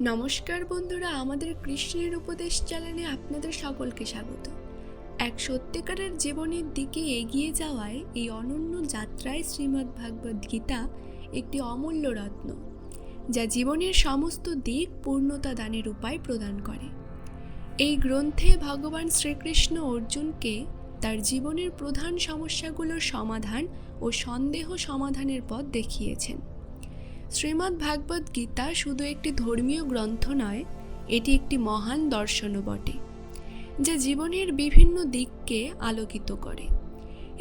নমস্কার বন্ধুরা, আমাদের কৃষ্ণের উপদেশ চ্যানেলে আপনাদের সকলকে স্বাগত। এক সত্যিকারের জীবনের দিকে এগিয়ে যাওয়ায় এই অনন্য যাত্রায় শ্রীমদ্ ভাগবত গীতা একটি অমূল্য রত্ন, যা জীবনের সমস্ত দিক পূর্ণতা দানের উপায় প্রদান করে। এই গ্রন্থে ভগবান শ্রীকৃষ্ণ অর্জুনকে তার জীবনের প্রধান সমস্যাগুলোর সমাধান ও সন্দেহ সমাধানের পথ দেখিয়েছেন। শ্রীমদ্ ভাগবত গীতা শুধু একটি ধর্মীয় গ্রন্থ নয়, এটি একটি মহান দর্শনও বটে, যা জীবনের বিভিন্ন দিককে আলোকিত করে।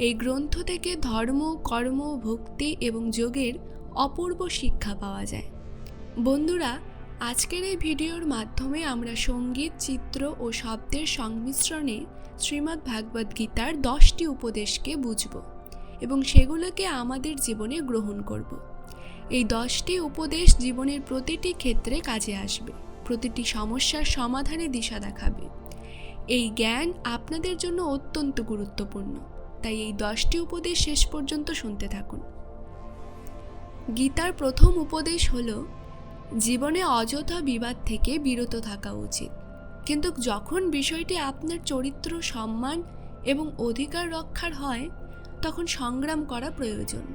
এই গ্রন্থ থেকে ধর্ম, কর্ম, ভক্তি এবং যোগের অপূর্ব শিক্ষা পাওয়া যায়। বন্ধুরা, আজকের এই ভিডিওর মাধ্যমে আমরা সঙ্গীত, চিত্র ও শব্দের সংমিশ্রণে শ্রীমদ্ ভাগবত গীতার 10টি উপদেশকে বুঝব এবং সেগুলোকে আমাদের জীবনে গ্রহণ করব। এই 10টি উপদেশ জীবনের প্রতিটি ক্ষেত্রে কাজে আসবে, প্রতিটি সমস্যার সমাধানে দিশা দেখাবে। এই জ্ঞান আপনাদের জন্য অত্যন্ত গুরুত্বপূর্ণ, তাই এই 10টি উপদেশ শেষ পর্যন্ত শুনতে থাকুন। গীতার প্রথম উপদেশ হল, জীবনে অযথা বিবাদ থেকে বিরত থাকা উচিত, কিন্তু যখন বিষয়টি আপনার চরিত্র, সম্মান এবং অধিকার রক্ষার হয়, তখন সংগ্রাম করা প্রয়োজন।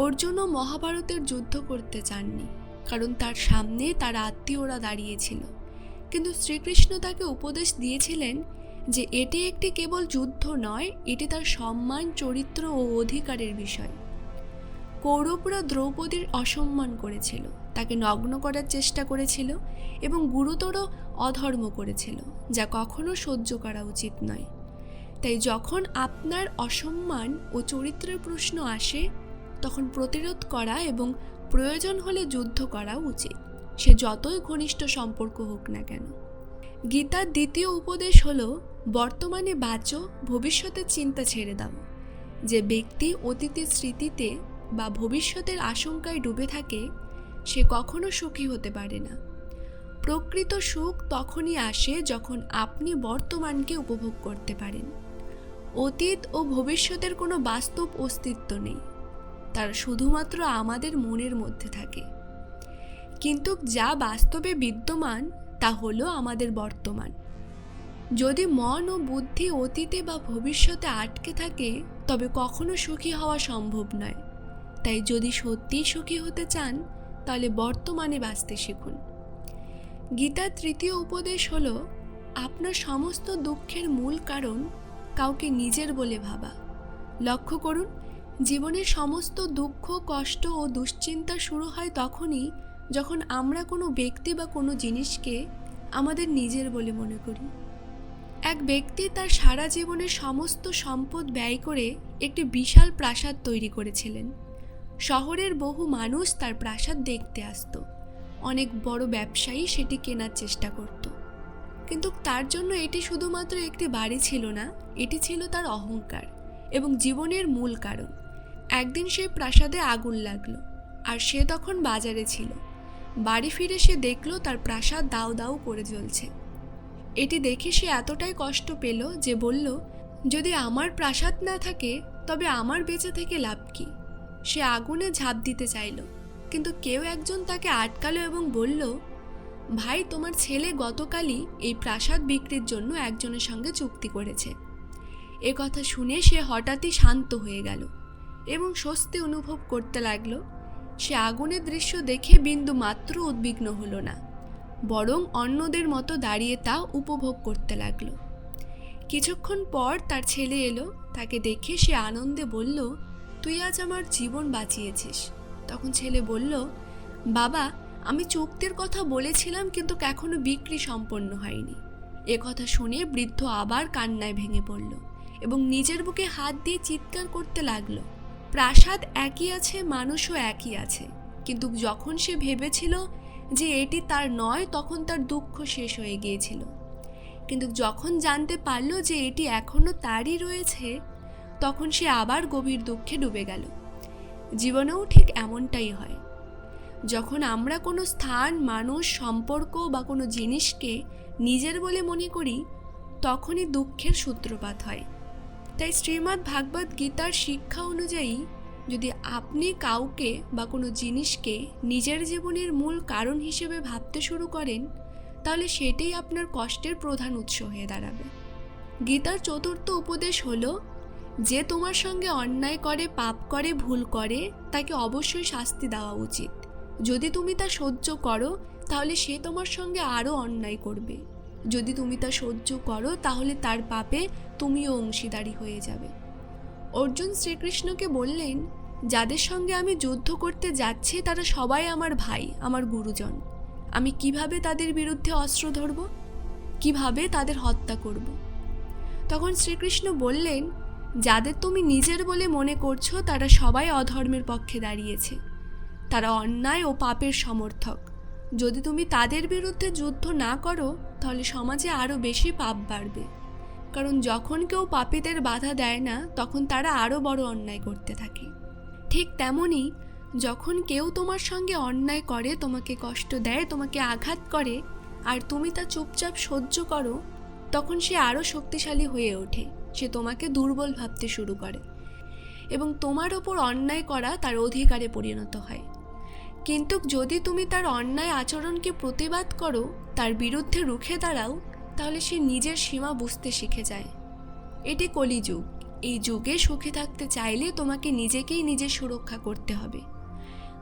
অর্জুনও মহাভারতের যুদ্ধ করতে চাননি, কারণ তার সামনে তার আত্মীয়রা দাঁড়িয়েছিল, কিন্তু শ্রীকৃষ্ণ তাকে উপদেশ দিয়েছিলেন যে এটি একটি কেবল যুদ্ধ নয়, এটি তার সম্মান, চরিত্র ও অধিকারের বিষয়। কৌরবরা দ্রৌপদীর অসম্মান করেছিল, তাকে নগ্ন করার চেষ্টা করেছিল এবং গুরুতর অধর্ম করেছিল, যা কখনো সহ্য করা উচিত নয়। তাই যখন আপনার অসম্মান ও চরিত্রের প্রশ্ন আসে, তখন প্রতিরোধ করা এবং প্রয়োজন হলে যুদ্ধ করা উচিত, সে যতই ঘনিষ্ঠ সম্পর্ক হোক না কেন। গীতার দ্বিতীয় উপদেশ হল, বর্তমানে বাঁচো, ভবিষ্যতের চিন্তা ছেড়ে দাও। যে ব্যক্তি অতীতের স্মৃতিতে বা ভবিষ্যতের আশঙ্কায় ডুবে থাকে, সে কখনো সুখী হতে পারে না। প্রকৃত সুখ তখনই আসে যখন আপনি বর্তমানকে উপভোগ করতে পারেন। অতীত ও ভবিষ্যতের কোনো বাস্তব অস্তিত্ব নেই, তারা শুধুমাত্র আমাদের মনের মধ্যে থাকে। কিন্তু যা বাস্তবে বিদ্যমান তা হলো আমাদের বর্তমান। যদি মন ও বুদ্ধি অতীতে বা ভবিষ্যতে আটকে থাকে, তবে কখনো সুখী হওয়া সম্ভব নয়। তাই যদি সত্যিই সুখী হতে চান, তাহলে বর্তমানে বাঁচতে শিখুন। গীতার তৃতীয় উপদেশ হলো, আপনার সমস্ত দুঃখের মূল কারণ কাউকে নিজের বলে ভাবা। লক্ষ্য করুন, জীবনের সমস্ত দুঃখ, কষ্ট ও দুশ্চিন্তা শুরু হয় তখনই যখন আমরা কোনো ব্যক্তি বা কোনো জিনিসকে আমাদের নিজের বলে মনে করি। এক ব্যক্তি তার সারা জীবনের সমস্ত সম্পদ ব্যয় করে একটি বিশাল প্রাসাদ তৈরি করেছিলেন। শহরের বহু মানুষ তার প্রাসাদ দেখতে আসত, অনেক বড় ব্যবসায়ী সেটি কেনার চেষ্টা করত। কিন্তু তার জন্য এটি শুধুমাত্র একটি বাড়ি ছিল না, এটি ছিল তার অহংকার এবং জীবনের মূল কারণ। একদিন সেই প্রাসাদে আগুন লাগলো, আর সে তখন বাজারে ছিল। বাড়ি ফিরে সে দেখল তার প্রাসাদ দাউ দাউ করে জ্বলছে। এটি দেখে সে এতটাই কষ্ট পেল যে বলল, যদি আমার প্রাসাদ না থাকে তবে আমার বেঁচে থেকে লাভ কি? সে আগুনে ঝাঁপ দিতে চাইল, কিন্তু কেউ একজন তাকে আটকালো এবং বলল, ভাই, তোমার ছেলে গতকালই এই প্রাসাদ বিক্রির জন্য একজনের সঙ্গে চুক্তি করেছে। এ কথা শুনে সে হঠাৎই শান্ত হয়ে গেল এবং স্বস্তি অনুভব করতে লাগলো। সে আগুনের দৃশ্য দেখে বিন্দু মাত্র উদ্বিগ্ন হলো না, বরং অন্যদের মতো দাঁড়িয়ে তা উপভোগ করতে লাগলো। কিছুক্ষণ পর তার ছেলে এলো, তাকে দেখে সে আনন্দে বলল, তুই আজ আমার জীবন বাঁচিয়েছিস। তখন ছেলে বলল, বাবা, আমি চুক্তির কথা বলেছিলাম, কিন্তু এখনো বিক্রি সম্পন্ন হয়নি। এ কথা শুনে বৃদ্ধ আবার কান্নায় ভেঙে পড়ল এবং নিজের বুকে হাত দিয়ে চিৎকার করতে লাগলো। প্রাসাদ একই আছে, মানুষও একই আছে, কিন্তু যখন সে ভেবেছিল যে এটি তার নয়, তখন তার দুঃখ শেষ হয়ে গিয়েছিল। কিন্তু যখন জানতে পারল যে এটি এখনো তারই রয়েছে, তখন সে আবার গভীর দুঃখে ডুবে গেল। জীবনেও ঠিক এমনটাই হয়। যখন আমরা কোনো স্থান, মানুষ, সম্পর্ক বা কোনো জিনিসকে নিজের বলে মনে করি, তখনই দুঃখের সূত্রপাত হয়। তাই শ্রীমদ্ ভাগবত গীতার শিক্ষা অনুযায়ী যদি আপনি কাউকে বা কোনো জিনিসকে নিজের জীবনের মূল কারণ হিসেবে ভাবতে শুরু করেন, তাহলে সেটাই আপনার কষ্টের প্রধান উৎস হয়ে দাঁড়াবে। গীতার চতুর্থ উপদেশ হলো, যে তোমার সঙ্গে অন্যায় করে, পাপ করে, ভুল করে, তাকে অবশ্যই শাস্তি দেওয়া উচিত। যদি তুমি তা সহ্য করো, তাহলে সে তোমার সঙ্গে আরও অন্যায় করবে। যদি তুমি তা সহ্য করো, তাহলে তার পাপে তুমিও অংশীদারি হয়ে যাবে। অর্জুন শ্রীকৃষ্ণকে বললেন, যাদের সঙ্গে আমি যুদ্ধ করতে যাচ্ছি তারা সবাই আমার ভাই, আমার গুরুজন। আমি কিভাবে তাদের বিরুদ্ধে অস্ত্র ধরব? কিভাবে তাদের হত্যা করব? তখন শ্রীকৃষ্ণ বললেন, যাদের তুমি নিজের বলে মনে করছো তারা সবাই অধর্মের পক্ষে দাঁড়িয়েছে। তারা অন্যায় ও পাপের সমর্থক। যদি তুমি তাদের বিরুদ্ধে যুদ্ধ না করো, তাহলে সমাজে আরও বেশি পাপ বাড়বে। কারণ যখন কেউ পাপীদের বাধা দেয় না, তখন তারা আরও বড় অন্যায় করতে থাকে। ঠিক তেমনই যখন কেউ তোমার সঙ্গে অন্যায় করে, তোমাকে কষ্ট দেয়, তোমাকে আঘাত করে, আর তুমি তা চুপচাপ সহ্য করো, তখন সে আরও শক্তিশালী হয়ে ওঠে। সে তোমাকে দুর্বল ভাবতে শুরু করে এবং তোমার ওপর অন্যায় করা তার অধিকারে পরিণত হয়। কিন্তু যদি তুমি তার অন্যায় আচরণকে প্রতিবাদ করো, তার বিরুদ্ধে রুখে দাঁড়াও, তাহলে সে নিজের সীমা বুঝতে শিখে যায়। এটি কলিযুগ। এই যুগে সুখে থাকতে চাইলে তোমাকে নিজেকেই নিজে সুরক্ষা করতে হবে।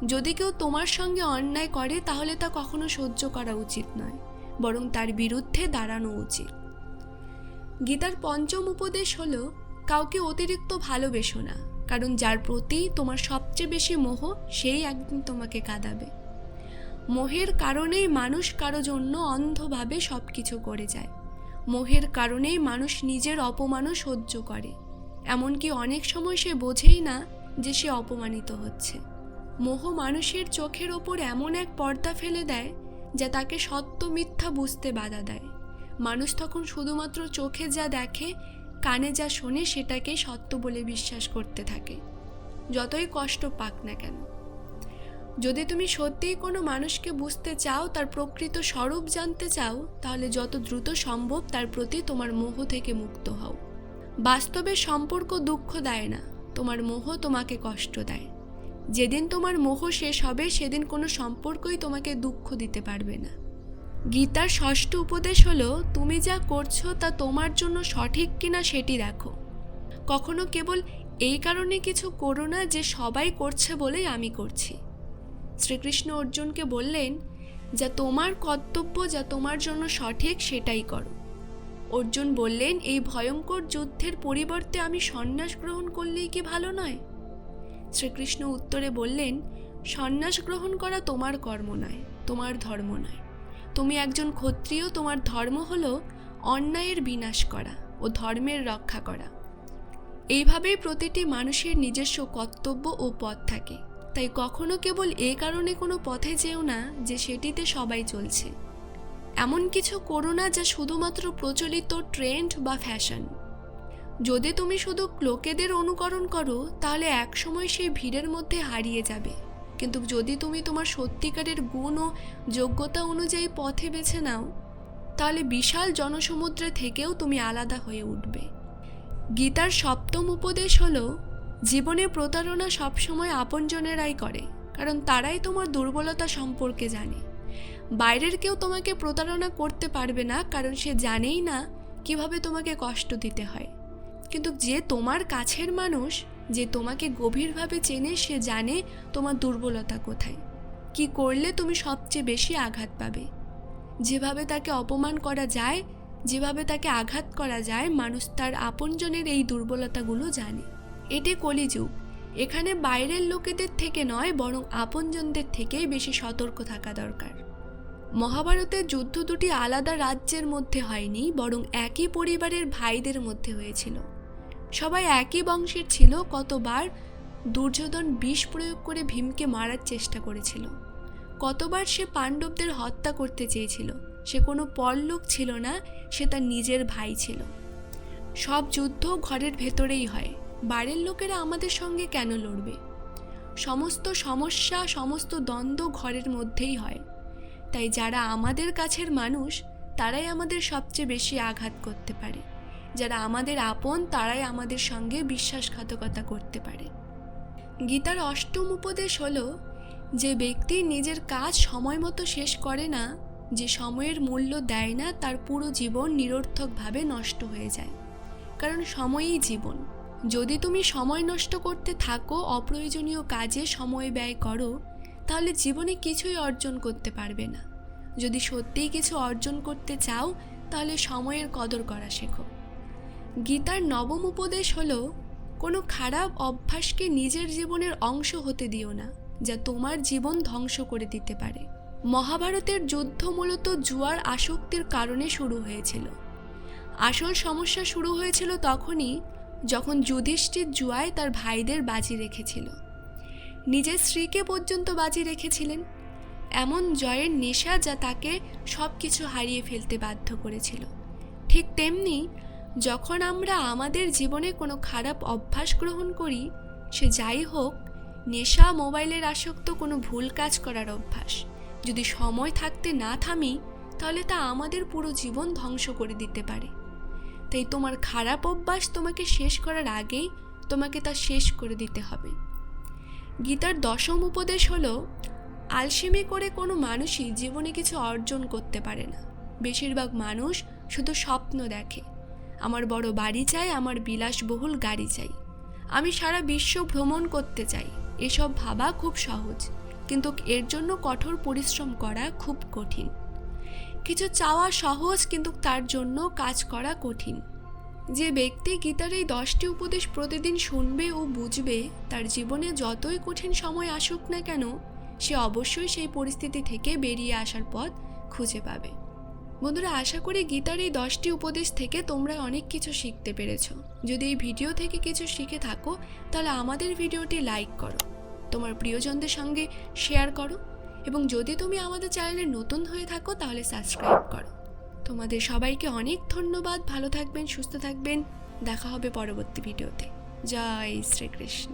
যদি কেউ তোমার সঙ্গে অন্যায় করে, তাহলে তা কখনো সহ্য করা উচিত নয়, বরং তার বিরুদ্ধে দাঁড়ানো উচিত। গীতার পঞ্চম উপদেশ হলো, কাউকে অতিরিক্ত ভালোবেসো না, কারণ যার প্রতি তোমার সবচেয়ে বেশি মোহ, সেই একদিন তোমাকে কাঁদাবে। মোহের কারণেই মানুষ কারো জন্য অন্ধভাবে সব কিছু করে যায়। মোহের কারণেই মানুষ নিজের অপমানও সহ্য করে, এমনকি অনেক সময় সে বোঝেই না যে সে অপমানিত হচ্ছে। মোহ মানুষের চোখের ওপর এমন এক পর্দা ফেলে দেয় যা তাকে সত্য মিথ্যা বুঝতে বাধা দেয়। মানুষ তখন শুধুমাত্র চোখে যা দেখে, কানে যা শোনে, সেটাকেই সত্য বলে বিশ্বাস করতে থাকে, যতই কষ্ট পাক না কেন। যদি তুমি সত্যিই কোনো মানুষকে বুঝতে চাও, তার প্রকৃত স্বরূপ জানতে চাও, তাহলে যত দ্রুত সম্ভব তার প্রতি তোমার মোহ থেকে মুক্ত হও। বাস্তবে সম্পর্ক দুঃখ দেয় না, তোমার মোহ তোমাকে কষ্ট দেয়। যেদিন তোমার মোহ শেষ হবে, সেদিন কোনো সম্পর্কই তোমাকে দুঃখ দিতে পারবে না। গীতার ষষ্ঠ উপদেশ হলো, তুমি যা করছো তা তোমার জন্য সঠিক কিনা সেটি দেখো। কখনো কেবল এই কারণে কিছু করো না যে সবাই করছে বলেই আমি করছি। শ্রীকৃষ্ণ অর্জুনকে বললেন, যা তোমার কর্তব্য, যা তোমার জন্য সঠিক, সেটাই করো। অর্জুন বললেন, এই ভয়ঙ্কর যুদ্ধের পরিবর্তে আমি সন্ন্যাস গ্রহণ করলেই কি ভালো নয়? শ্রীকৃষ্ণ উত্তরে বললেন, সন্ন্যাস গ্রহণ করা তোমার কর্ম নয়, তোমার ধর্ম নয়। তুমি একজন ক্ষত্রিয়, তোমার ধর্ম হলো অন্যায়ের বিনাশ করা ও ধর্মের রক্ষা করা। এইভাবেই প্রতিটি মানুষের নিজস্ব কর্তব্য ও পথ থাকে। তাই কখনো কেবল এ কারণে কোনো পথে যেও না যে সেটিতে সবাই চলছে। এমন কিছু করো না যা শুধুমাত্র প্রচলিত ট্রেন্ড বা ফ্যাশন। যদি তুমি শুধু লোকেদের অনুকরণ করো, তাহলে একসময় সেই ভিড়ের মধ্যে হারিয়ে যাবে। কিন্তু যদি তুমি তোমার সত্যিকারের গুণ ও যোগ্যতা অনুযায়ী পথে বেছে নাও, তাহলে বিশাল জনসমুদ্রে থেকেও তুমি আলাদা হয়ে উঠবে। গীতার সপ্তম উপদেশ হলো, জীবনে প্রতারণা সবসময় আপনজনেরাই করে, কারণ তারাই তোমার দুর্বলতা সম্পর্কে জানে। বাইরের কেউ তোমাকে প্রতারণা করতে পারবে না, কারণ সে জানেই না কিভাবে তোমাকে কষ্ট দিতে হয়। কিন্তু যে তোমার কাছের মানুষ, যে তোমাকে গভীরভাবে চেনে, সে জানে তোমার দুর্বলতা কোথায়, কি করলে তুমি সবচেয়ে বেশি আঘাত পাবে। যেভাবে তাকে অপমান করা যায়, যেভাবে তাকে আঘাত করা যায়, মানুষ তার আপনজনের এই দুর্বলতাগুলো জানে। এটি কলিযুগ। এখানে বাইরের লোকেদের থেকে নয়, বরং আপনজনদের থেকেই বেশি সতর্ক থাকা দরকার। মহাভারতের যুদ্ধ দুটি আলাদা রাজ্যের মধ্যে হয়নি, বরং একই পরিবারের ভাইদের মধ্যে হয়েছিল। সবাই একই বংশের ছিল। কতবার দুর্যোধন বিষ প্রয়োগ করে ভীমকে মারার চেষ্টা করেছিল, কতবার সে পাণ্ডবদের হত্যা করতে চেয়েছিল। সে কোনো পরলোক ছিল না, সে তার নিজের ভাই ছিল। সব যুদ্ধ ঘরের ভেতরেই হয়। বাইরের লোকেরা আমাদের সঙ্গে কেন লড়বে? সমস্ত সমস্যা, সমস্ত দ্বন্দ্ব ঘরের মধ্যেই হয়। তাই যারা আমাদের কাছের মানুষ, তারাই আমাদের সবচেয়ে বেশি আঘাত করতে পারে। যারা আমাদের আপন, তারাই আমাদের সঙ্গে বিশ্বাসঘাতকতা করতে পারে। গীতার অষ্টম উপদেশ হলো, যে ব্যক্তি নিজের কাজ সময় মতো শেষ করে না, যে সময়ের মূল্য দেয় না, তার পুরো জীবন নিরর্থকভাবে নষ্ট হয়ে যায়। কারণ সময়ই জীবন। যদি তুমি সময় নষ্ট করতে থাকো, অপ্রয়োজনীয় কাজে সময় ব্যয় করো, তাহলে জীবনে কিছুই অর্জন করতে পারবে না। যদি সত্যিই কিছু অর্জন করতে চাও, তাহলে সময়ের কদর করা শেখো। গীতার নবম উপদেশ হলো, কোনো খারাপ অভ্যাসকে নিজের জীবনের অংশ হতে দিও না, যা তোমার জীবন ধ্বংস করে দিতে পারে। মহাভারতের যুদ্ধ মূলত জুয়ার আসক্তির কারণে শুরু হয়েছিল। আসল সমস্যা শুরু হয়েছিল তখনই যখন যুধিষ্ঠির জুয়ায় তার ভাইদের বাজি রেখেছিল, নিজের স্ত্রীকে পর্যন্ত বাজি রেখেছিলেন। এমন জয়ের নেশা যা তাকে সব কিছু হারিয়ে ফেলতে বাধ্য করেছিল। ঠিক তেমনি যখন আমরা আমাদের জীবনে কোনো খারাপ অভ্যাস গ্রহণ করি, সে যাই হোক, নেশা, মোবাইলের আসক্ত, কোনো ভুল কাজ করার অভ্যাস, যদি সময় থাকতে না থামি, তাহলে তা আমাদের পুরো জীবন ধ্বংস করে দিতে পারে। তাই তোমার খারাপ অভ্যাস তোমাকে শেষ করার আগেই তোমাকে তা শেষ করে দিতে হবে। গীতার দশম উপদেশ হলো, আলসেমি করে কোনো মানুষই জীবনে কিছু অর্জন করতে পারে না। বেশিরভাগ মানুষ শুধু স্বপ্ন দেখে, আমার বড় বাড়ি চাই, আমার বিলাসবহুল গাড়ি চাই, আমি সারা বিশ্ব ভ্রমণ করতে চাই। এসব ভাবা খুব সহজ, কিন্তু এর জন্য কঠোর পরিশ্রম করা খুব কঠিন। কিছু চাওয়া সহজ, কিন্তু তার জন্য কাজ করা কঠিন। যে ব্যক্তি গীতার এই 10টি উপদেশ প্রতিদিন শুনবে ও বুঝবে, তার জীবনে যতই কঠিন সময় আসুক না কেন, সে অবশ্যই সেই পরিস্থিতি থেকে বেরিয়ে আসার পথ খুঁজে পাবে। বন্ধুরা, আশা করি গীতার এই 10টি উপদেশ থেকে তোমরা অনেক কিছু শিখতে পেরেছ। যদি এই ভিডিও থেকে কিছু শিখে থাকো, তাহলে আমাদের ভিডিওটি লাইক করো, তোমার প্রিয়জনদের সঙ্গে শেয়ার করো, এবং যদি তুমি আমাদের চ্যানেলে নতুন হয়ে থাকো, তাহলে সাবস্ক্রাইব করো। তোমাদের সবাইকে অনেক ধন্যবাদ। ভালো থাকবেন, সুস্থ থাকবেন। দেখা হবে পরবর্তী ভিডিওতে। জয় শ্রীকৃষ্ণ।